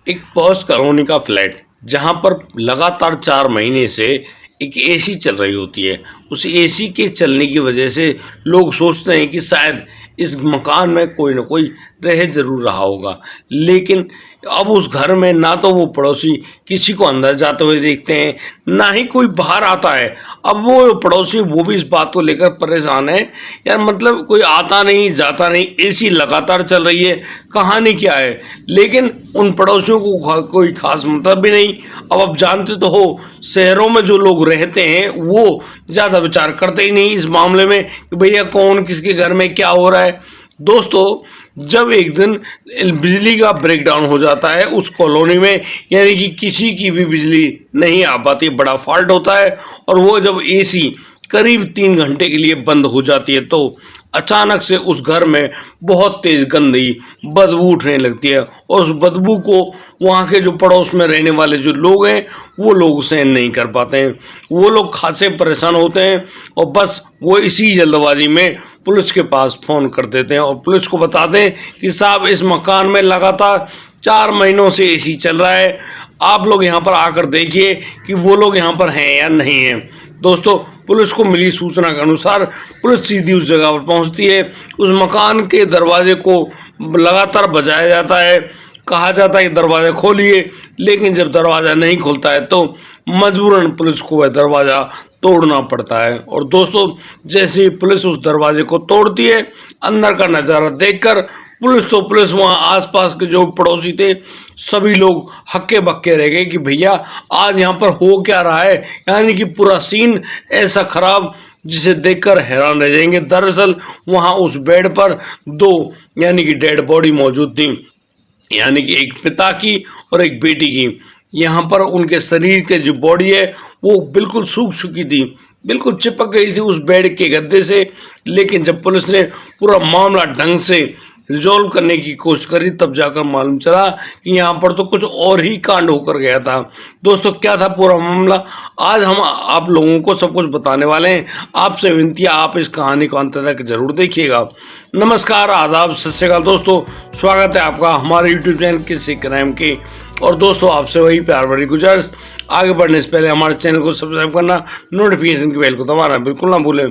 एक posh colony का flat जहां पर लगातार 4 महीने से एक एसी चल रही होती है। उस एसी के चलने की वजह से लोग सोचते हैं कि शायद इस मकान में कोई ना कोई रह जरूर रहा होगा, लेकिन अब उस घर में ना तो वो पड़ोसी किसी को अंदर जाते हुए देखते हैं, ना ही कोई बाहर आता है। अब वो पड़ोसी वो भी इस बात को लेकर परेशान है, यार मतलब कोई आता नहीं जाता नहीं, एसी लगातार चल रही है, कहानी क्या है। लेकिन उन पड़ोसियों को कोई खास मतलब भी नहीं। अब आप जानते तो हो, शहरों में जो लोग रहते हैं वो ज़्यादा विचार करते ही नहीं इस मामले में कि भैया कौन किसके घर में क्या हो रहा है। दोस्तों, जब एक दिन बिजली का ब्रेकडाउन हो जाता है उस कॉलोनी में, यानी कि किसी की भी बिजली नहीं आ पाती, बड़ा फॉल्ट होता है, और वो जब एसी करीब 3 घंटे के लिए बंद हो जाती है तो अचानक से उस घर में बहुत तेज गंदी बदबू उठने लगती है, और उस बदबू को वहाँ के जो पड़ोस में रहने वाले जो लोग हैं वो लोग सहन नहीं कर पाते हैं। वो लोग खासे परेशान होते हैं और बस वो इसी जल्दबाजी में पुलिस के पास फ़ोन कर देते हैं और पुलिस को बताते हैं कि साहब इस मकान में लगातार 4 महीनों से एसी चल रहा है, आप लोग यहाँ पर आकर देखिए कि वो लोग यहाँ पर हैं या नहीं हैं। दोस्तों, पुलिस को मिली सूचना के अनुसार पुलिस सीधी उस जगह पर पहुंचती है। उस मकान के दरवाजे को लगातार बजाया जाता है, कहा जाता है कि दरवाज़ा खोलिए, लेकिन जब दरवाज़ा नहीं खुलता है तो मजबूरन पुलिस को वह दरवाज़ा तोड़ना पड़ता है। और दोस्तों, जैसे ही पुलिस उस दरवाजे को तोड़ती है, अंदर का नज़ारा देखकर पुलिस वहाँ आसपास के जो पड़ोसी थे सभी लोग हक्के बक्के रह गए कि भैया आज यहाँ पर हो क्या रहा है। यानी कि पूरा सीन ऐसा खराब जिसे देखकर हैरान रह जाएंगे। दरअसल वहाँ उस बेड पर 2 यानी कि डेड बॉडी मौजूद थी, यानी कि एक पिता की और एक बेटी की। यहाँ पर उनके शरीर के जो बॉडी है वो बिल्कुल सूख चुकी थी, बिल्कुल चिपक गई थी उस बेड के गद्दे से। लेकिन जब पुलिस ने पूरा मामला ढंग से रिजॉल्व करने की कोशिश करी तब जाकर मालूम चला कि यहाँ पर तो कुछ और ही कांड होकर गया था। दोस्तों, क्या था पूरा मामला, आज हम आप लोगों को सब कुछ बताने वाले हैं। आपसे विनती है, आप इस कहानी को अंत तक जरूर देखिएगा। नमस्कार, आदाब, सत श्री अकाल दोस्तों, स्वागत है आपका हमारे यूट्यूब चैनल किसी क्राइम के। और दोस्तों, आपसे वही प्यार भरी गुजारिश, आगे बढ़ने से पहले हमारे चैनल को सब्सक्राइब करना, नोटिफिकेशन की बेल को दबाना बिल्कुल ना भूलें।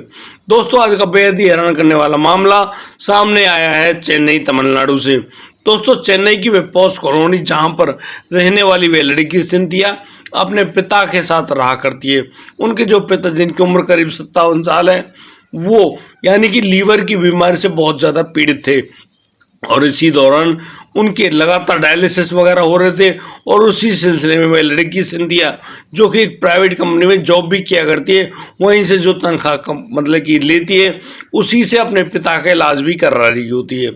दोस्तों, आज का बेहद ही हैरान करने वाला मामला सामने आया है चेन्नई तमिलनाडु से। दोस्तों, चेन्नई की वे पॉश कॉलोनी जहां पर रहने वाली वे लड़की सिंथिया अपने पिता के साथ रहा करती है। उनके जो पिता, जिनकी उम्र करीब 57 साल है, वो यानी कि लीवर की बीमारी से बहुत ज़्यादा पीड़ित थे, और इसी दौरान उनके लगातार डायलिसिस वगैरह हो रहे थे। और उसी सिलसिले में वह लड़की सिंथिया, जो कि एक प्राइवेट कंपनी में जॉब भी किया करती है, वहीं से जो तनख्वाह मतलब कि लेती है उसी से अपने पिता का इलाज भी करा रही होती है।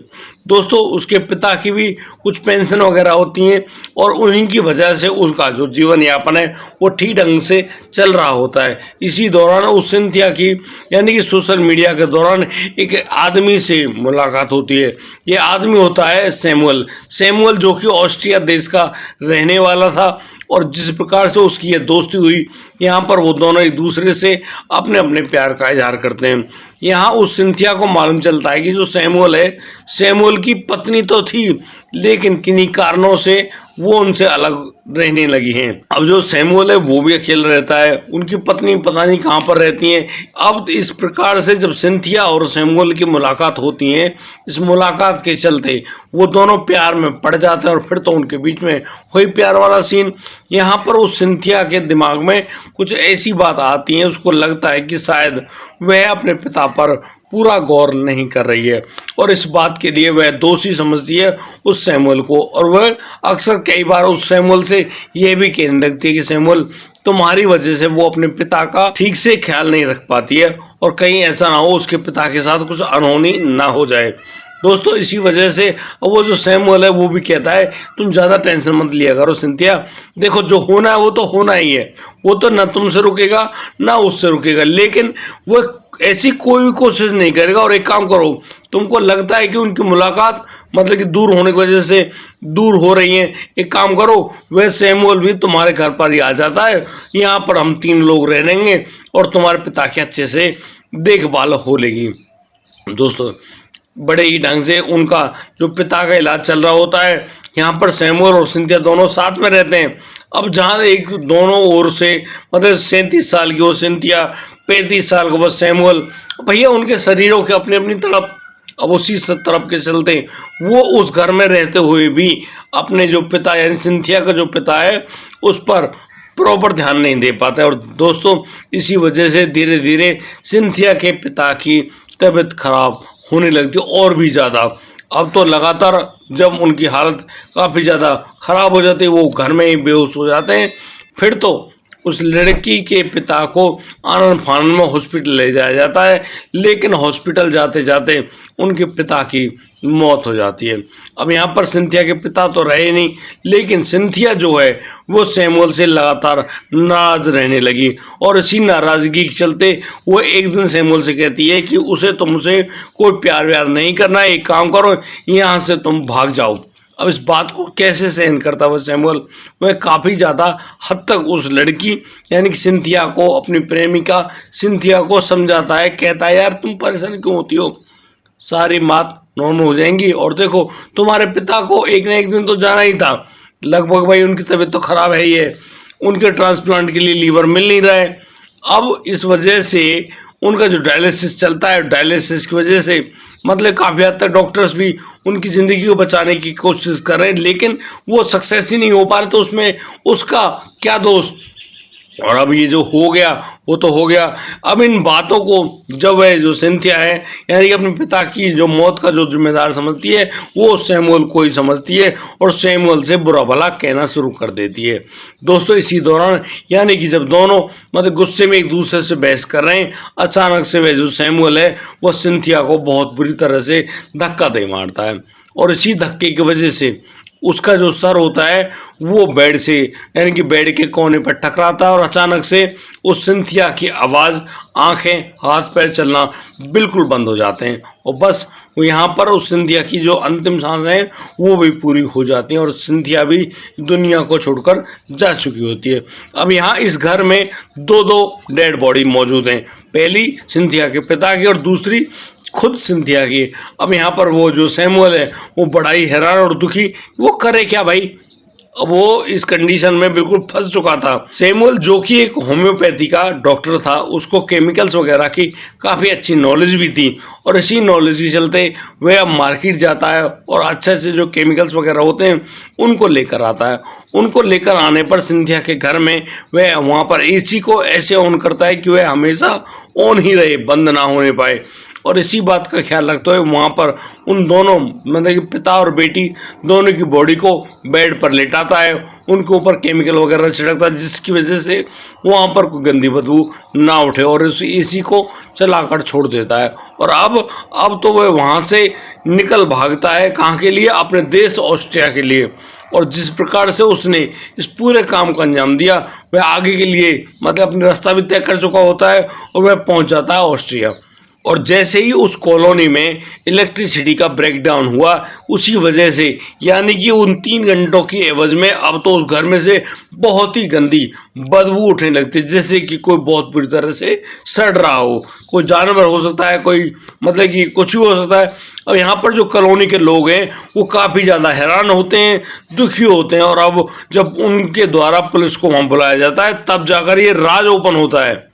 दोस्तों, उसके पिता की भी कुछ पेंशन वगैरह होती हैं, और उन्हीं की वजह से उसका जो जीवन यापन है वो ठीक ढंग से चल रहा होता है। इसी दौरान उस सिंथिया की यानी कि सोशल मीडिया के दौरान एक आदमी से मुलाकात होती है। ये आदमी होता है सैमुअल, जो कि ऑस्ट्रिया देश का रहने वाला था। और जिस प्रकार से उसकी ये दोस्ती हुई, यहाँ पर वो दोनों एक दूसरे से अपने अपने प्यार का इजहार करते हैं। यहाँ उस सिंथिया को मालूम चलता है कि जो सैमुअल है, सैमुअल की पत्नी तो थी, लेकिन किन्हीं कारणों से वो उनसे अलग रहने लगी हैं। अब जो सैमुअल है वो भी अकेला रहता है, उनकी पत्नी पता नहीं कहाँ पर रहती हैं। अब इस प्रकार से जब सिंथिया और सैमुअल की मुलाकात होती है, इस मुलाकात के चलते वो दोनों प्यार में पड़ जाते हैं, और फिर तो उनके बीच में वही प्यार वाला सीन। यहाँ पर उस सिंथिया के दिमाग में कुछ ऐसी बात आती है, उसको लगता है कि शायद वह अपने पिता पर पूरा गौर नहीं कर रही है, और इस बात के लिए वह दोषी समझती है उस सैमुअल को। और वह अक्सर कई बार उस सैमुअल से यह भी कहने लगती है कि सैमुअल, तुम्हारी वजह से वो अपने पिता का ठीक से ख्याल नहीं रख पाती है, और कहीं ऐसा ना हो उसके पिता के साथ कुछ अनहोनी ना हो जाए। दोस्तों, इसी वजह से वो जो सैमुअल है वो भी कहता है, तुम ज़्यादा टेंशन मत लिया करो सिंथिया, देखो जो होना है वो तो होना ही है, वो तो ना तुमसे रुकेगा ना उससे रुकेगा, लेकिन वो ऐसी कोई भी कोशिश नहीं करेगा। और एक काम करो, तुमको लगता है कि उनकी मुलाकात मतलब कि दूर होने की वजह से दूर हो रही है, एक काम करो, वह सैमुअल भी तुम्हारे घर पर ही आ जाता है, यहाँ पर हम 3 लोग रह लेंगे और तुम्हारे पिता की अच्छे से देखभाल हो लेगी। दोस्तों, बड़े ही ढंग से उनका जो पिता का इलाज चल रहा होता है। यहाँ पर सैमुअल और सिंथिया दोनों साथ में रहते हैं। अब जहाँ एक दोनों ओर से मतलब 37 साल की वो सिंथिया, 35 साल का वो सैमुअल, भैया उनके शरीरों के अपनी अपनी तरफ, अब उसी तरफ के चलते वो उस घर में रहते हुए भी अपने जो पिता यानी सिंथिया का जो पिता है उस पर प्रॉपर ध्यान नहीं दे पाते। और दोस्तों इसी वजह से धीरे धीरे सिंथिया के पिता की तबीयत खराब होने लगती है और भी ज़्यादा। अब तो लगातार जब उनकी हालत काफ़ी ज़्यादा खराब हो जाती है, वो घर में ही बेहोश हो जाते हैं। फिर तो उस लड़की के पिता को आनन फानन में हॉस्पिटल ले जाया जाता है, लेकिन हॉस्पिटल जाते जाते उनके पिता की मौत हो जाती है। अब यहाँ पर सिंथिया के पिता तो रहे नहीं, लेकिन सिंथिया जो है वो सैमुअल से लगातार नाराज रहने लगी और इसी नाराज़गी के चलते वो एक दिन सैमुअल से कहती है कि उसे तुमसे कोई प्यार व्यार नहीं करना, एक काम करो यहाँ से तुम भाग जाओ। अब इस बात को कैसे सहन करता हुआ सैमुअल, वह काफ़ी ज़्यादा हद तक उस लड़की यानी कि सिंथिया को, अपनी प्रेमिका सिंथिया को समझाता है। कहता है यार तुम परेशान क्यों होती हो, सारी बात नॉर्मल हो जाएंगी। और देखो तुम्हारे पिता को एक ना एक दिन तो जाना ही था, लगभग भाई उनकी तबीयत तो खराब है ही है, उनके ट्रांसप्लांट के लिए लीवर मिल नहीं रहा है। अब इस वजह से उनका जो डायलिसिस चलता है, डायलिसिस की वजह से मतलब काफ़ी हद तक डॉक्टर्स भी उनकी ज़िंदगी को बचाने की कोशिश कर रहे हैं, लेकिन वो सक्सेस ही नहीं हो पा रहे। तो उसमें उसका क्या दोष। और अब ये जो हो गया वो तो हो गया। अब इन बातों को जब वह जो सिंथिया है यानी कि अपने पिता की जो मौत का जो जिम्मेदार समझती है, वो सैमुअल को ही समझती है और सैमुअल से बुरा भला कहना शुरू कर देती है। दोस्तों इसी दौरान यानी कि जब दोनों मतलब गुस्से में एक दूसरे से बहस कर रहे हैं, अचानक से वह जो सैमुअल है वह सिंथिया को बहुत बुरी तरह से धक्का दे मारता है। और इसी धक्के की वजह से उसका जो सर होता है वो बेड से यानी कि बेड के कोने पर टकराता है और अचानक से उस सिंथिया की आवाज़, आंखें, हाथ पैर चलना बिल्कुल बंद हो जाते हैं और बस वो यहाँ पर उस सिंथिया की जो अंतिम सांसें हैं वो भी पूरी हो जाती हैं और सिंथिया भी दुनिया को छोड़कर जा चुकी होती है। अब यहाँ इस घर में दो डेड बॉडी मौजूद हैं, पहली सिंथिया के पिता की और दूसरी खुद सिंथिया की। अब यहाँ पर वो जो सैमुअल है वो बड़ा ही हैरान और दुखी, वो करे क्या भाई। अब वो इस कंडीशन में बिल्कुल फंस चुका था। सैमुअल जो कि एक होम्योपैथी का डॉक्टर था, उसको केमिकल्स वगैरह की काफ़ी अच्छी नॉलेज भी थी और इसी नॉलेज के चलते वह अब मार्केट जाता है और अच्छे से जो केमिकल्स वगैरह होते हैं उनको लेकर आता है। उनको लेकर आने पर सिंथिया के घर में वह वहाँ पर एसी को ऐसे ऑन करता है कि वह हमेशा ऑन ही रहे, बंद ना होने पाए। और इसी बात का ख्याल रखते हुए वहाँ पर उन दोनों मतलब कि पिता और बेटी दोनों की बॉडी को बेड पर लेटाता है, उनके ऊपर केमिकल वगैरह छिड़कता है जिसकी वजह से वहाँ पर कोई गंदी बदबू ना उठे और उस एसी को चलाकर छोड़ देता है। और अब तो वह वहाँ से निकल भागता है, कहाँ के लिए, अपने देश ऑस्ट्रिया के लिए। और जिस प्रकार से उसने इस पूरे काम को अंजाम दिया वह आगे के लिए मतलब अपना रास्ता भी तय कर चुका होता है और वह पहुँच जाता है ऑस्ट्रिया। और जैसे ही उस कॉलोनी में इलेक्ट्रिसिटी का ब्रेकडाउन हुआ, उसी वजह से यानी कि उन 3 घंटों की एवज में अब तो उस घर में से बहुत ही गंदी बदबू उठने लगती है, जैसे कि कोई बहुत बुरी तरह से सड़ रहा हो, कोई जानवर हो सकता है, कोई मतलब कि कुछ भी हो सकता है। अब यहाँ पर जो कॉलोनी के लोग हैं वो काफ़ी ज़्यादा हैरान होते हैं, दुखी होते हैं और अब जब उनके द्वारा पुलिस को वहाँ बुलाया जाता है तब जाकर ये राज ओपन होता है।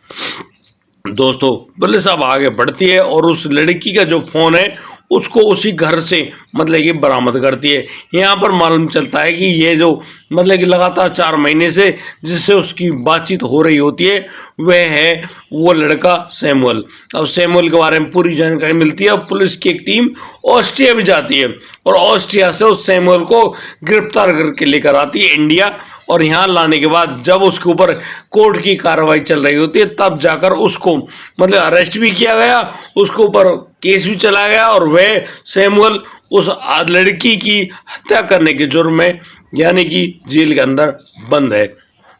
दोस्तों पुलिस अब आगे बढ़ती है और उस लड़की का जो फ़ोन है उसको उसी घर से मतलब कि बरामद करती है। यहाँ पर मालूम चलता है कि ये जो मतलब कि लगातार 4 महीने से जिससे उसकी बातचीत हो रही होती है वह है वो लड़का सैमुअल। अब सैमुअल के बारे में पूरी जानकारी मिलती है। अब पुलिस की एक टीम ऑस्ट्रिया भी जाती है और ऑस्ट्रिया से उस सैमुअल को गिरफ्तार करके लेकर आती है इंडिया। और यहाँ लाने के बाद जब उसके ऊपर कोर्ट की कार्रवाई चल रही होती है तब जाकर उसको मतलब अरेस्ट भी किया गया, उसके ऊपर केस भी चलाया गया और वह सैमुअल उस लड़की की हत्या करने के जुर्म में यानी कि जेल के अंदर बंद है।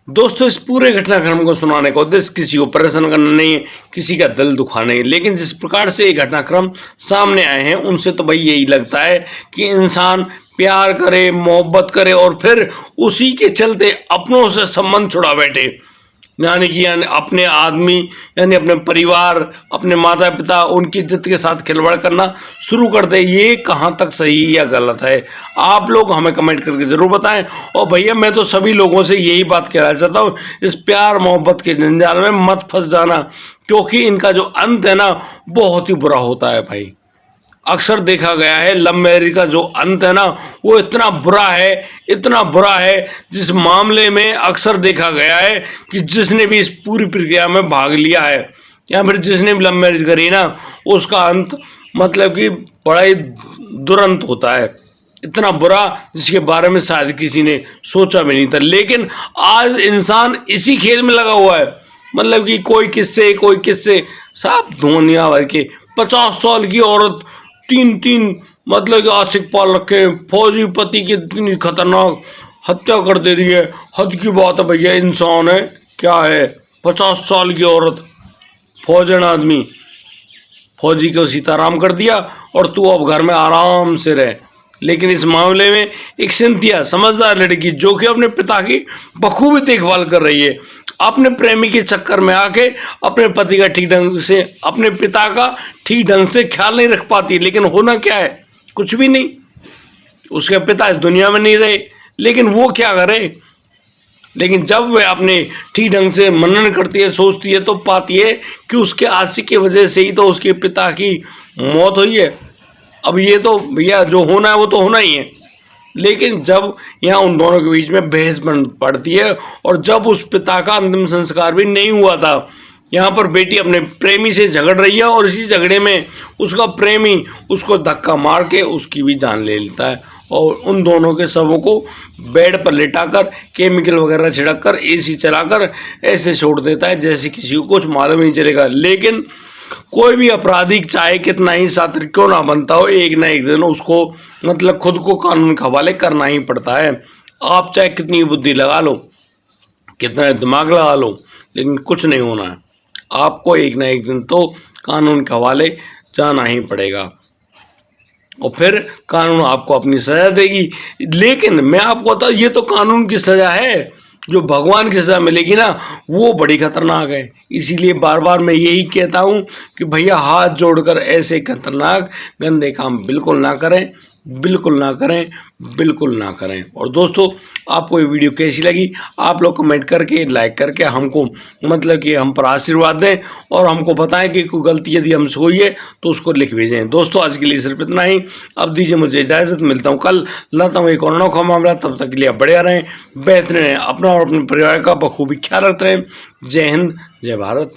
दोस्तों इस पूरे घटनाक्रम को सुनाने का उद्देश्य किसी को परेशान करना नहीं है, किसी का दिल दुखाना नहीं, लेकिन जिस प्रकार से ये घटनाक्रम सामने आए हैं उनसे तो भाई यही लगता है कि इंसान प्यार करे, मोहब्बत करे और फिर उसी के चलते अपनों से संबंध छुड़ा बैठे। यानी अपने आदमी, यानी अपने परिवार, अपने माता पिता, उनकी इज्जत के साथ खिलवाड़ करना शुरू कर दे। ये कहाँ तक सही या गलत है, आप लोग हमें कमेंट करके ज़रूर बताएं। और भैया मैं तो सभी लोगों से यही बात कहना चाहता हूँ, इस प्यार मोहब्बत के जंजाल में मत फंस जाना, क्योंकि इनका जो अंत है ना बहुत ही बुरा होता है भाई। अक्सर देखा गया है लव मैरिज का जो अंत है ना वो इतना बुरा है, इतना बुरा है, जिस मामले में अक्सर देखा गया है कि जिसने भी इस पूरी प्रक्रिया में भाग लिया है या फिर जिसने भी लव मैरिज करी ना, उसका अंत मतलब कि बड़ा ही दुरंत होता है, इतना बुरा जिसके बारे में शायद किसी ने सोचा भी नहीं था। लेकिन आज इंसान इसी खेल में लगा हुआ है, मतलब कि कोई किससे सब दुनिया भर के 50 साल की औरत, तीन मतलब कि आशिक पाल रखे, फौजी पति की इतनी खतरनाक हत्या कर दे रही है। हद की बात है भैया, इंसान है क्या है, 50 साल की औरत, फौजन आदमी, फौजी को सीताराम कर दिया और तू अब घर में आराम से रह। लेकिन इस मामले में एक सिंथिया समझदार लड़की जो कि अपने पिता की बखूबी देखभाल कर रही है, अपने प्रेमी के चक्कर में आके अपने पति का ठीक ढंग से, अपने पिता का ठीक ढंग से ख्याल नहीं रख पाती। लेकिन होना क्या है, कुछ भी नहीं, उसके पिता इस दुनिया में नहीं रहे, लेकिन वो क्या करे। लेकिन जब वह अपने ठीक ढंग से मनन करती है, सोचती है, तो पाती है कि उसके आशिक की वजह से ही तो उसके पिता की मौत हुई है। अब ये तो भैया जो होना है वो तो होना ही है। लेकिन जब यहाँ उन दोनों के बीच में बहस बन पड़ती है और जब उस पिता का अंतिम संस्कार भी नहीं हुआ था, यहाँ पर बेटी अपने प्रेमी से झगड़ रही है और इसी झगड़े में उसका प्रेमी उसको धक्का मार के उसकी भी जान ले लेता है और उन दोनों के शवों को बेड पर लेटाकर केमिकल वगैरह छिड़क कर एसी चलाकर ऐसे छोड़ देता है जैसे किसी को कुछ मालूम नहीं चलेगा। लेकिन कोई भी अपराधी चाहे कितना ही शातिर क्यों ना बनता हो, एक ना एक दिन उसको मतलब खुद को कानून के हवाले करना ही पड़ता है। आप चाहे कितनी बुद्धि लगा लो, कितना दिमाग लगा लो, लेकिन कुछ नहीं होना है, आपको एक ना एक दिन तो कानून के हवाले जाना ही पड़ेगा और फिर कानून आपको अपनी सज़ा देगी। लेकिन मैं आपको बताऊँ, ये तो कानून की सज़ा है, जो भगवान की सज़ा मिलेगी ना वो बड़ी खतरनाक है। इसीलिए बार बार मैं यही कहता हूँ कि भैया हाथ जोड़कर ऐसे खतरनाक गंदे काम बिल्कुल ना करें, बिल्कुल ना करें, बिल्कुल ना करें। और दोस्तों आपको ये वीडियो कैसी लगी, आप लोग कमेंट करके, लाइक करके हमको मतलब कि हम पर आशीर्वाद दें और हमको बताएं कि कोई गलती यदि हमसे हुई है तो उसको लिख भेजें। दोस्तों आज के लिए सिर्फ इतना ही, अब दीजिए मुझे इजाज़त, मिलता हूँ कल, लाता हूँ एक और अनोखा मामला। तब तक के लिए आप बढ़िया रहें, बेहतरीन रहें, अपना और अपने परिवार का बखूबी ख्याल रखते रहें। जय हिंद, जय भारत।